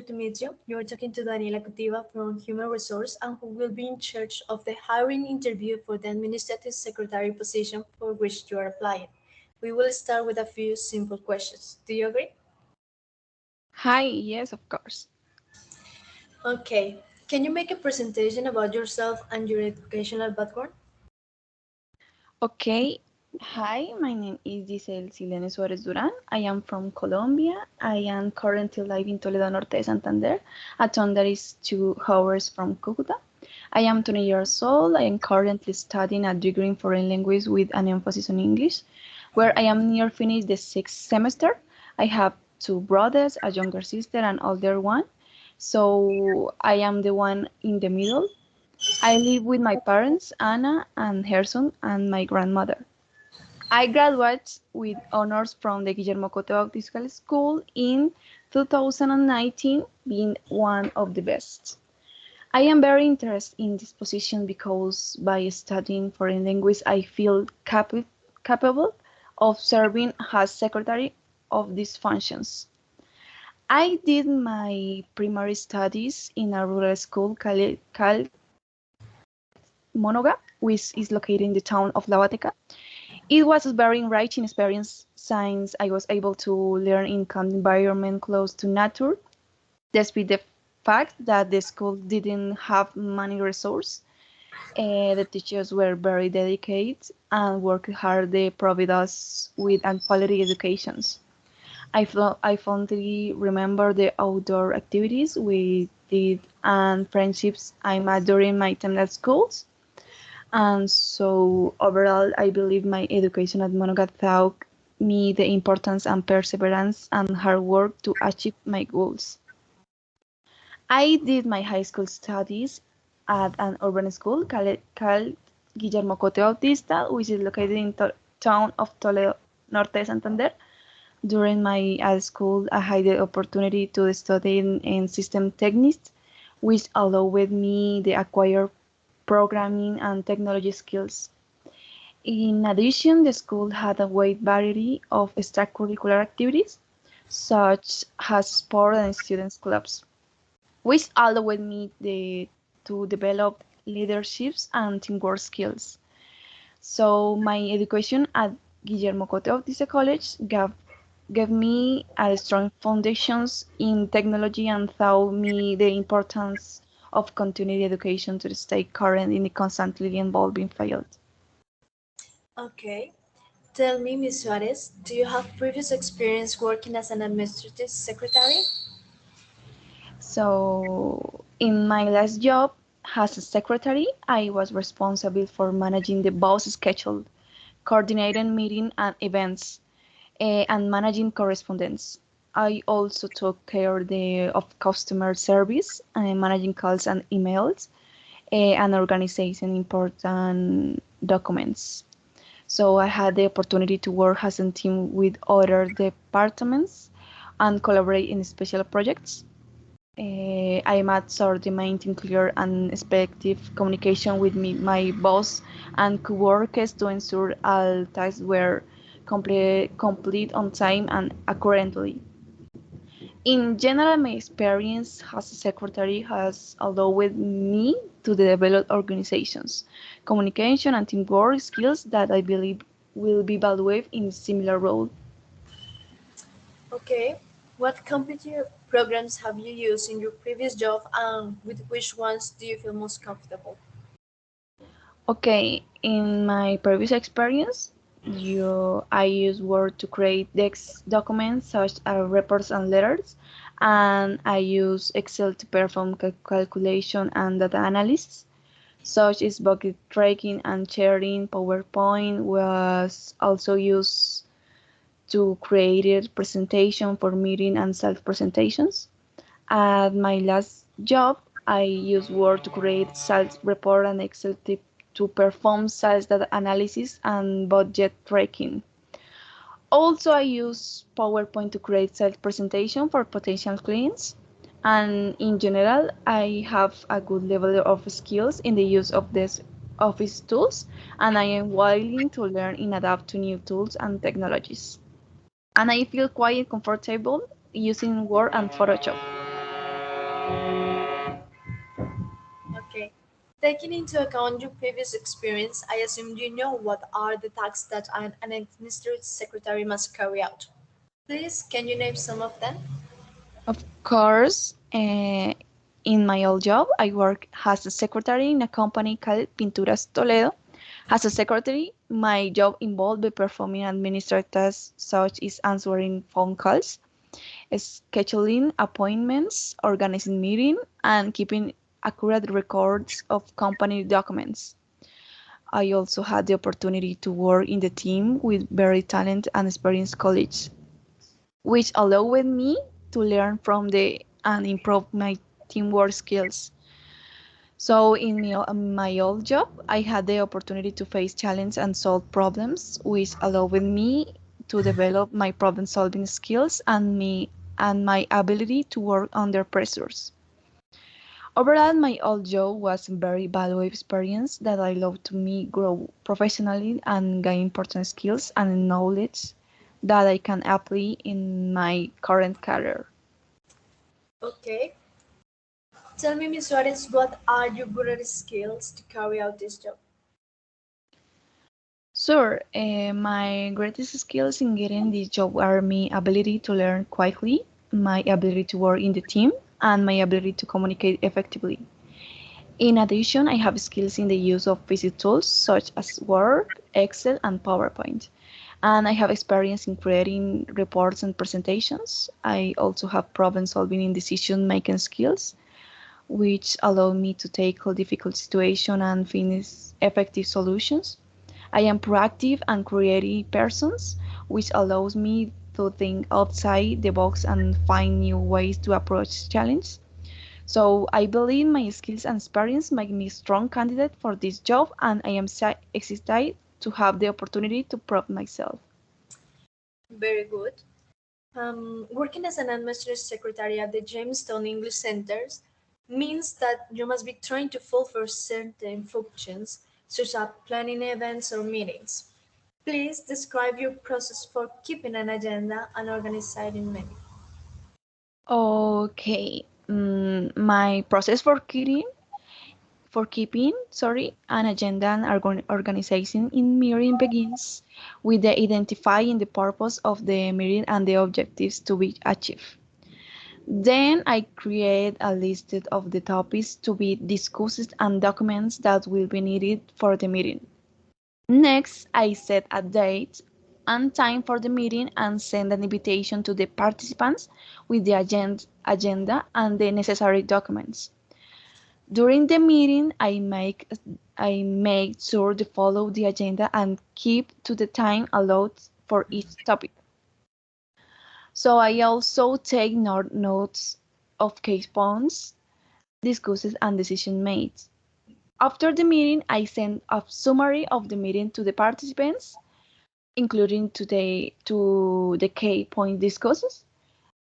to meet you. You're talking to Daniela Cutiva from Human Resource and who will be in charge of the hiring interview for the administrative secretary position for which you are applying. We will start with a few simple questions. Do you agree? Hi, yes, of course. Okay. Can you make a presentation about yourself and your educational background? Okay. Hi, my name is Gisell Suarez Duran. I am from Colombia. I am currently living in Toledo Norte, Santander, a town that is 2 hours from Cucuta. I am 20 years old. I am currently studying a degree in foreign language with an emphasis on English, where I am near finished the 6th semester. I have two brothers, a younger sister and older one. So I am the one in the middle. I live with my parents, Anna and her son, and my grandmother. I graduated with honors from the Guillermo Cote Bautista School in 2019, being one of the best. I am very interested in this position because by studying foreign language, I feel capable of serving as secretary of these functions. I did my primary studies in a rural school called Monoga, which is located in the town of La Bateca. It was a very enriching experience since I was able to learn in calm environment close to nature, despite the fact that the school didn't have many resources. The teachers were very dedicated and worked hard to provide us with a quality educations. I fondly remember the outdoor activities we did and friendships I made during my time at schools. And so overall, I believe my education at Monogat taught me the importance and perseverance and hard work to achieve my goals. I did my high school studies at an urban school called Guillermo Cote Bautista, which is located in town of Toledo Norte, Santander. During my school, I had the opportunity to study in system techniques, which allowed me to acquire programming and technology skills. In addition, the school had a wide variety of extracurricular activities, such as sport and students' clubs, which allowed me to develop leaderships and teamwork skills. So my education at Guillermo Cote Bautista College gave me a strong foundations in technology and taught me the importance of continuing education to stay current in the constantly evolving field. Okay. Tell me, Ms. Suarez, do you have previous experience working as an administrative secretary? So, in my last job as a secretary, I was responsible for managing the boss schedule, coordinating meeting and events, and managing correspondence. I also took care of customer service and managing calls and emails, and organizing important documents. So I had the opportunity to work as a team with other departments and collaborate in special projects. I made sure to maintain clear and effective communication with my boss and co-workers to ensure all tasks were complete on time and accurately. In general, my experience as a secretary has allowed me to develop organizations, communication, and teamwork skills that I believe will be valued in similar role. Okay. What computer programs have you used in your previous job and with which ones do you feel most comfortable? Okay, in my previous experience, I use Word to create text documents such as reports and letters, and I use Excel to perform calculation and data analysis, such as bucket tracking and sharing. PowerPoint was also used to create a presentation for meeting and self presentations. At my last job, I used Word to create sales report and Excel to perform sales data analysis and budget tracking. Also, I use PowerPoint to create sales presentation for potential clients. And in general, I have a good level of skills in the use of these office tools, and I am willing to learn and adapt to new tools and technologies. And I feel quite comfortable using Word and Photoshop. Okay. Taking into account your previous experience, I assume you know what are the tasks that an administrative secretary must carry out. Please, can you name some of them? Of course, in my old job, I work as a secretary in a company called Pinturas Toledo. As a secretary, my job involved by performing administrative tasks such as answering phone calls, scheduling appointments, organizing meetings, and keeping accurate records of company documents. I also had the opportunity to work in the team with very talented and experienced colleagues, which allowed me to learn from the and improve my teamwork skills. So in my old job, I had the opportunity to face challenges and solve problems, which allowed me to develop my problem-solving skills and my ability to work under pressures. Overall, my old job was a very valuable experience that allowed to me grow professionally and gain important skills and knowledge that I can apply in my current career. Okay. Tell me, Ms. Suarez, what are your greatest skills to carry out this job? Sure, my greatest skills in getting this job are my ability to learn quickly, my ability to work in the team, and my ability to communicate effectively. In addition, I have skills in the use of basic tools such as Word, Excel, and PowerPoint. And I have experience in creating reports and presentations. I also have problem solving and decision making skills, which allow me to tackle difficult situations and finish effective solutions. I am proactive and creative person, which allows me to think outside the box and find new ways to approach challenges. So I believe my skills and experience make me a strong candidate for this job, and I am excited to have the opportunity to prove myself. Very good. Working as an administrative secretary at the Jamestown English Centers means that you must be trained to fulfill certain functions, such as planning events or meetings. Please describe your process for keeping an agenda and organizing meetings. Okay, my process for keeping an agenda and organization in meeting begins with the identifying the purpose of the meeting and the objectives to be achieved. Then I create a list of the topics to be discussed and documents that will be needed for the meeting. Next, I set a date and time for the meeting and send an invitation to the participants with the agenda and the necessary documents. During the meeting, I make sure to follow the agenda and keep to the time allowed for each topic. So I also take notes of case points, discussions, and decision made. After the meeting, I send a summary of the meeting to the participants, including to the key point discussions,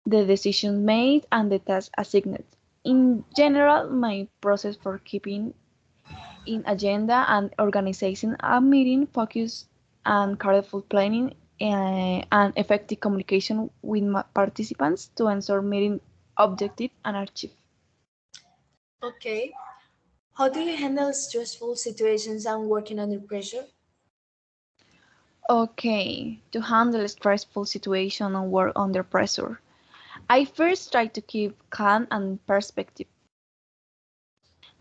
the decision made, and the task assigned. In general, my process for keeping in agenda and organizing a meeting focus on careful planning and effective communication with participants to ensure meeting objective and achieve. Okay. How do you handle stressful situations and working under pressure? Okay, to handle a stressful situation and work under pressure. I first try to keep calm and perspective.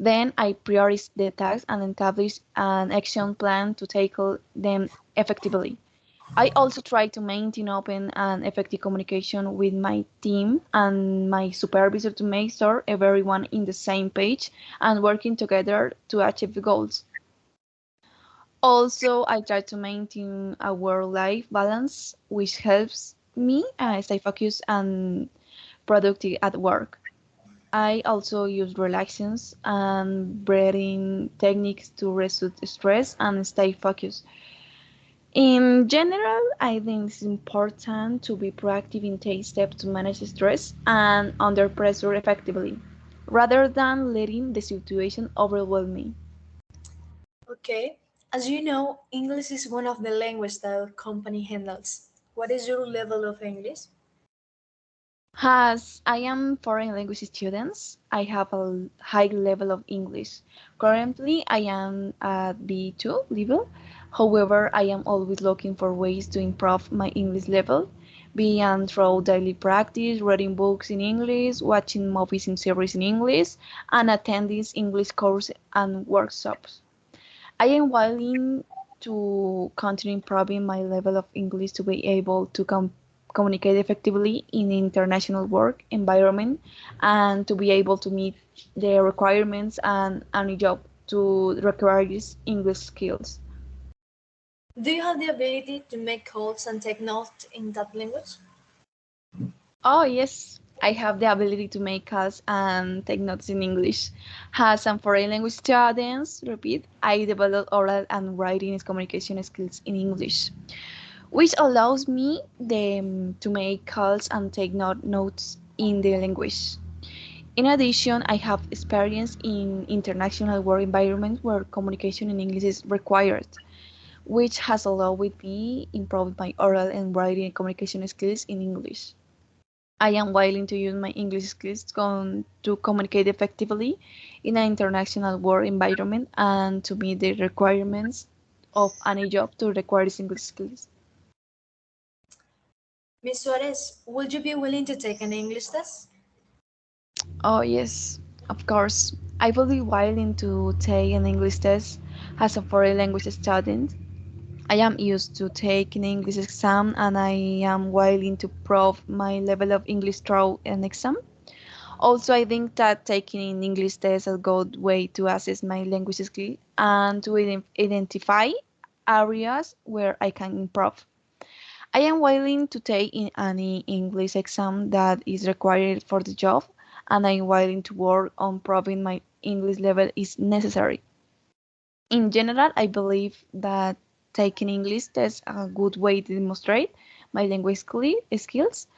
Then I prioritize the tasks and establish an action plan to tackle them effectively. I also try to maintain open and effective communication with my team and my supervisor to make sure everyone in the same page and working together to achieve the goals. Also, I try to maintain a work-life balance, which helps me stay focused and productive at work. I also use relaxations and breathing techniques to reduce stress and stay focused. In general, I think it's important to be proactive in taking steps to manage stress and under pressure effectively, rather than letting the situation overwhelm me. Okay. As you know, English is one of the languages that our company handles. What is your level of English? As I am foreign language students, I have a high level of English. Currently, I am at B2 level. However, I am always looking for ways to improve my English level, beyond through daily practice, reading books in English, watching movies and series in English, and attending English courses and workshops. I am willing to continue improving my level of English to be able to communicate effectively in international work environment and to be able to meet the requirements and any job to requires English skills. Do you have the ability to make calls and take notes in that language? Oh, yes. I have the ability to make calls and take notes in English. As some foreign language students, repeat, I develop oral and writing communication skills in English, which allows me to make calls and take notes in the language. In addition, I have experience in international work environments where communication in English is required, which has allowed me improve my oral and writing communication skills in English. I am willing to use my English skills to communicate effectively in an international work environment and to meet the requirements of any job to require English skills. Miss Suarez, would you be willing to take an English test? Oh, yes, of course. I will be willing to take an English test as a foreign language student. I am used to taking English exam and I am willing to prove my level of English through an exam. Also, I think that taking an English test is a good way to assess my language skill and to identify areas where I can improve. I am willing to take in any English exam that is required for the job, and I'm willing to work on proving my English level is necessary. In general, I believe that taking English is a good way to demonstrate my language skills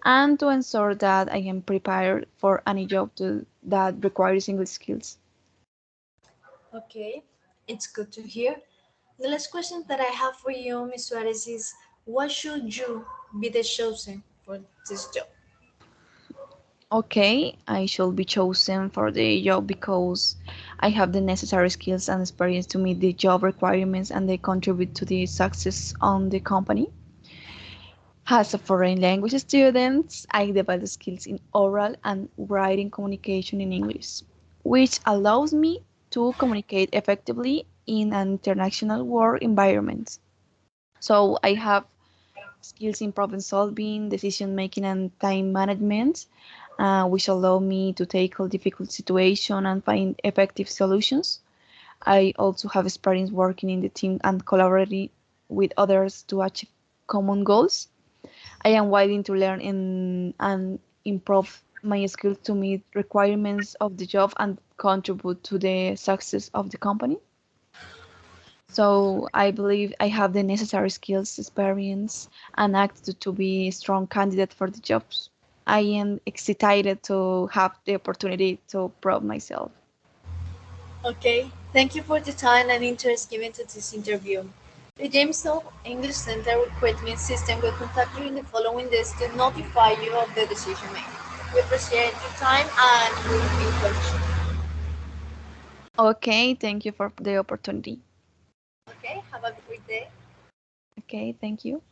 and to ensure that I am prepared for any job that requires English skills. Okay, it's good to hear. The last question that I have for you, Miss Suarez, is why should you be the chosen for this job? Okay, I should be chosen for the job because I have the necessary skills and experience to meet the job requirements and they contribute to the success on the company. As a foreign language student, I develop skills in oral and writing communication in English, which allows me to communicate effectively in an international work environment. So I have skills in problem solving, decision making, and time management, which allow me to tackle difficult situations and find effective solutions. I also have experience working in the team and collaborating with others to achieve common goals. I am willing to learn and improve my skills to meet requirements of the job and contribute to the success of the company. So I believe I have the necessary skills, experience, and attitude to be a strong candidate for the jobs. I am excited to have the opportunity to prove myself. Okay, thank you for the time and interest given to this interview. The Jamestown English Center recruitment system will contact you in the following days to notify you of the decision made. We appreciate your time and we will be in touch. Okay, thank you for the opportunity. Okay, have a great day. Okay, thank you.